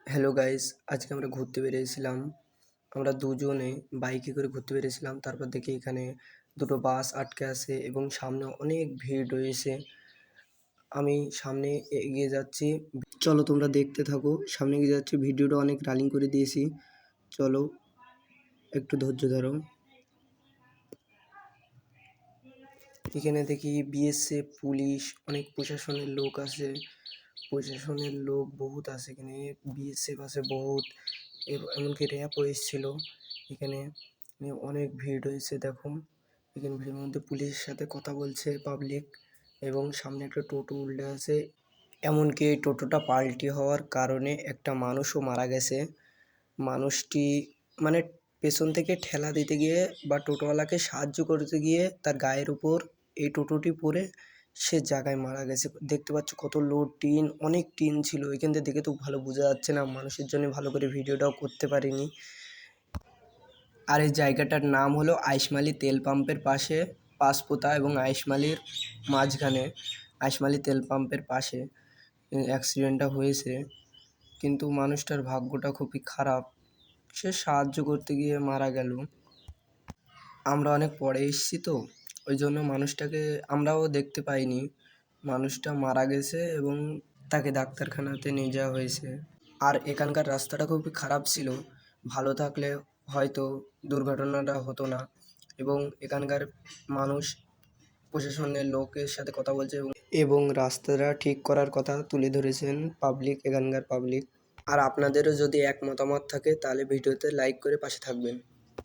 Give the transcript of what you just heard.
Hello guys, আজকে আমরা ঘুরতে বেরিয়েছিলাম। আমরা দুজনে বাইকে করে ঘুরতে বেরিয়েছিলাম। তারপর দেখি এখানে দুটো বাস আটকে আছে এবং সামনে অনেক ভিড় রয়েছে। আমি সামনে এগিয়ে যাচ্ছি। চলো তোমরা দেখতে থাকো। সামনে এগিয়ে যাচ্ছি, ভিডিওটা অনেক রানিং করে দিয়েছি। চলো একটু ধৈর্য ধরো। এখানে দেখি বিএসএফ, পুলিশ, অনেক প্রশাসনের লোক আছে। প্রশাসনের লোক বহুত আছে এখানে, বিএসএফ আছে বহুত, এমনকি র্যাবও এসেছিল এখানে। অনেক ভিড় হয়েছে দেখো। এখানে ভিড়ের মধ্যে পুলিশের সাথে কথা বলছে পাবলিক এবং সামনে একটা টোটো উল্টে আছে। এমনকি এই টোটোটা পাল্টি হওয়ার কারণে একটা মানুষও মারা গেছে। মানুষটি মানে পেছন থেকে ঠেলা দিতে গিয়ে বা টোটোওয়ালাকে সাহায্য করতে গিয়ে তার গায়ের উপর এই টোটোটি পড়ে সে জায়গায় মারা গেছে। দেখতে পাচ্ছ কত লোড টিন, অনেক টিন ছিল এখান থেকে, দেখে তো ভালো বোঝা যাচ্ছে না, মানুষের জন্য ভালো করে ভিডিওটাও করতে পারিনি। আর এই জায়গাটার নাম হলো আইশমালি তেল পাম্পের পাশে, পাঁচপোতা এবং আইশমালির মাঝখানে, আইশমালি তেল পাম্পের পাশে অ্যাক্সিডেন্টটা হয়েছে। কিন্তু মানুষটার ভাগ্যটা খুবই খারাপ, সে সাহায্য করতে গিয়ে মারা গেল। আমরা অনেক পরে এসেছি তো ওই জন্য মানুষটাকে আমরাও দেখতে পাইনি। মানুষটা মারা গেছে এবং তাকে ডাক্তারখানাতে নিয়ে যাওয়া হয়েছে। আর এখানকার রাস্তাটা খুবই খারাপ ছিল, ভালো থাকলে হয়তো দুর্ঘটনাটা হতো না। এবং এখানকার মানুষ প্রশাসনের লোকের সাথে কথা বলছে এবং রাস্তাটা ঠিক করার কথা তুলে ধরেছেন পাবলিক, এখানকার পাবলিক। আর আপনাদেরও যদি এক মতামত থাকে তাহলে ভিডিওতে লাইক করে পাশে থাকবেন।